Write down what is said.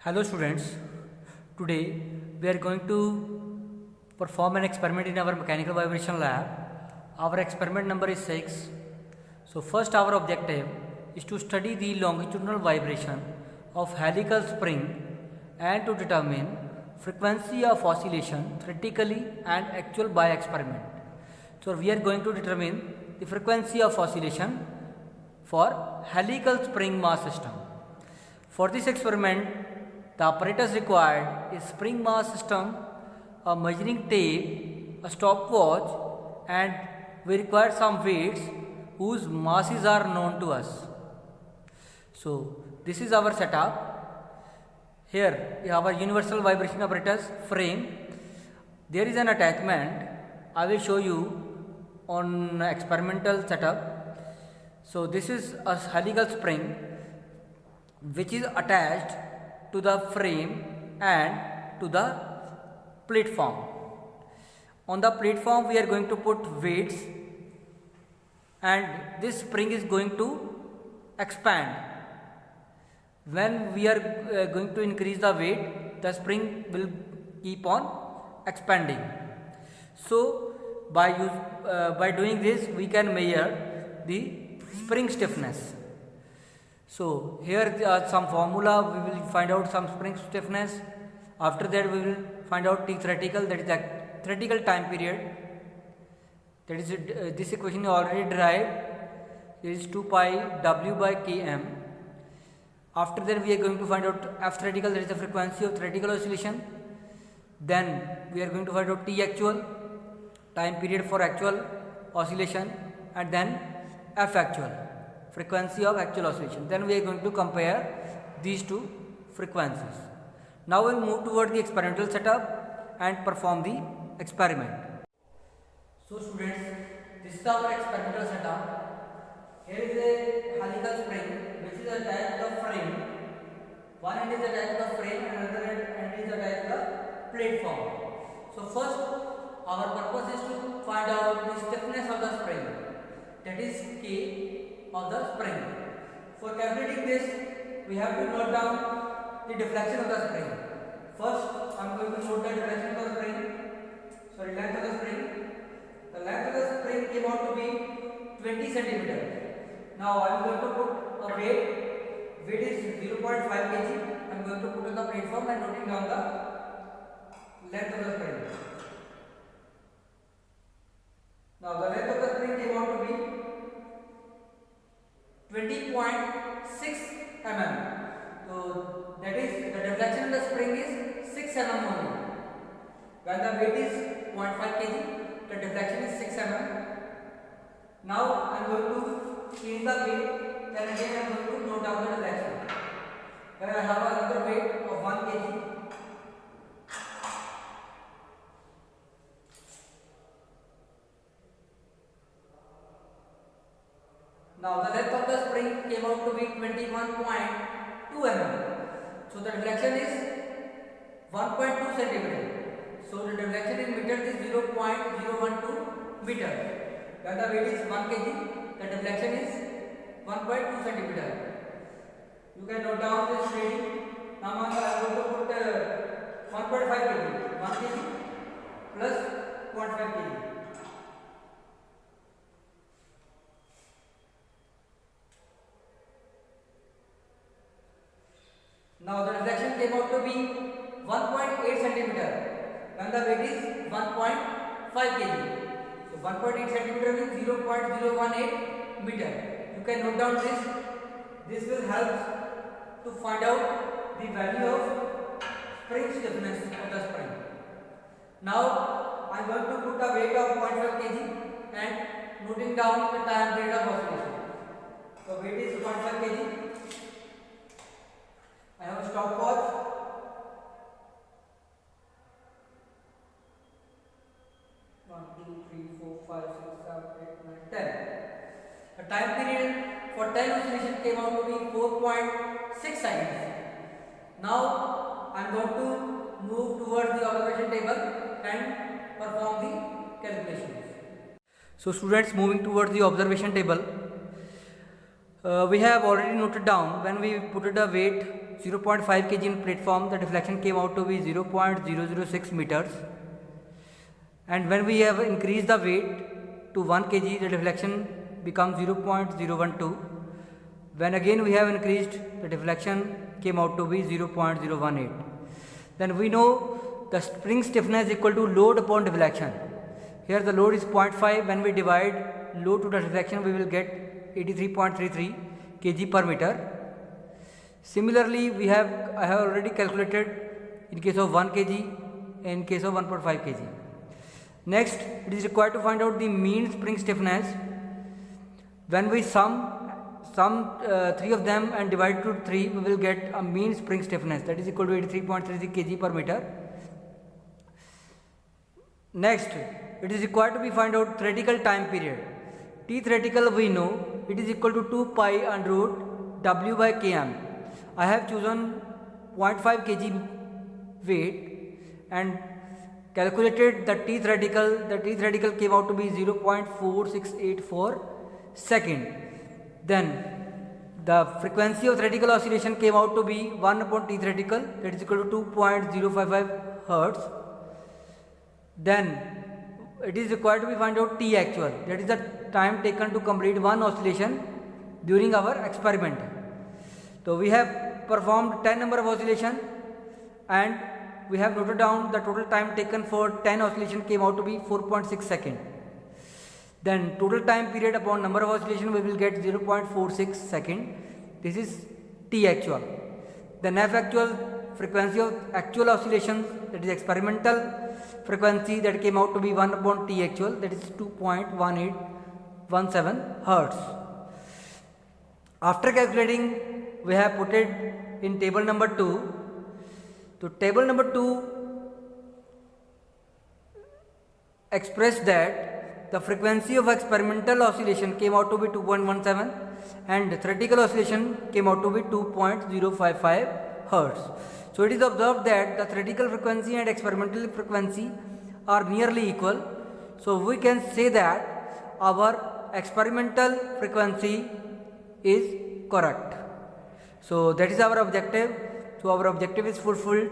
Hello students, today we are going to perform an experiment in our mechanical vibration lab. Our experiment number is 6. So first our objective is to study the longitudinal vibration of helical spring and to determine frequency of oscillation theoretically and actual by experiment. So we are going to determine the frequency of oscillation for helical spring mass system. For this experiment, the apparatus required is spring mass system, a measuring tape, a stopwatch, and we require some weights whose masses are known to us. So this is our setup. Here our universal vibration apparatus frame. There is an attachment. I will show you on experimental setup. So this is a helical spring which is attached to the frame and to the platform. On the platform we are going to put weights and this spring is going to expand. When we are going to increase the weight, the spring will keep on expanding. So by doing this we can measure the spring stiffness. So here some formula, we will find out some spring stiffness. After that we will find out T theoretical, that is the theoretical time period. That is this equation is already derived. It is 2 pi W by Km. After that we are going to find out F theoretical, that is the frequency of theoretical oscillation. Then we are going to find out T actual, time period for actual oscillation, and then F actual, frequency of actual oscillation. Then we are going to compare these two frequencies. Now we will move toward the experimental setup and perform the experiment. So students, this is our experimental setup. Here is a helical spring which is attached to the frame. One end is attached to the frame and another end is attached to the platform. So first our purpose is to find out the stiffness of the spring, that is K of the spring. For calculating this, we have to note down the deflection of the spring. First, I am going to note the deflection of the spring. Length of the spring. The length of the spring came out to be 20 centimeters. Now I am going to put a weight. Weight is 0.5 kg. I am going to put on the platform and noting down the length of the spring. Now the length of the spring came out to be 20.6 mm. So that is the deflection of the spring is 6 mm only. When the weight is 0.5 kg, the deflection is 6 mm. Now I am going to change the weight. Then again I am going to note down the deflection. Then I have another weight of 1 kg. Now the length of the spring came out to be 21.2 mm. So the deflection is 1.2 centimeter. So the deflection in meters is 0.012 meter. When the weight is 1 kg, the deflection is 1.2 centimeter. You can note down this reading. Now I am going to put 1.5 kg, 1 kg plus 0.5 kg. Now the deflection came out to be 1.8 centimeter when the weight is 1.5 kg. So 1.8 centimeter means 0.018 meter. You can note down this. This will help to find out the value of spring stiffness of the spring. Now I am going to put a weight of 0.5 kg and noting down the time period of oscillation. So weight is 0.5 kg. I have a stopwatch. One, two, three, four, five, six, seven, eight, nine, 10. The time period for 10 oscillation came out to be 4.6 seconds. Now I am going to move towards the observation table and perform the calculations. So students, moving towards the observation table. We have already noted down when we put the weight 0.5 kg in platform, the deflection came out to be 0.006 meters, and when we have increased the weight to 1 kg, the deflection becomes 0.012. When again we have increased, the deflection came out to be 0.018. Then we know the spring stiffness is equal to load upon deflection. Here the load is 0.5. When we divide load to the deflection, we will get 83.33 kg per meter. Similarly, I have already calculated in case of 1 kg, in case of 1.5 kg. Next, it is required to find out the mean spring stiffness. When we sum three of them and divide to 3, we will get a mean spring stiffness, that is equal to 83.33 kg per meter. Next, it is required to be find out theoretical time period. T theoretical we know it is equal to 2 pi under root W by Km. I have chosen 0.5 kg weight and calculated the T theoretical. The T theoretical came out to be 0.4684 second. Then the frequency of theoretical oscillation came out to be 1 upon T theoretical, that is equal to 2.055 Hertz. Then it is required to be find out T actual, that is the time taken to complete one oscillation during our experiment. So we have performed 10 number of oscillation and we have noted down the total time taken for 10 oscillation came out to be 4.6 seconds. Then total time period upon number of oscillation we will get 0.46 second. This is T actual. Then F actual, frequency of actual oscillations, that is experimental frequency, that came out to be 1 upon T actual, that is 2.1817 Hertz. After calculating, we have put it in table number 2. So table number 2 express that the frequency of experimental oscillation came out to be 2.17 and theoretical oscillation came out to be 2.055 Hertz. So it is observed that the theoretical frequency and experimental frequency are nearly equal. So we can say that our experimental frequency is correct. So that is our objective. So our objective is fulfilled.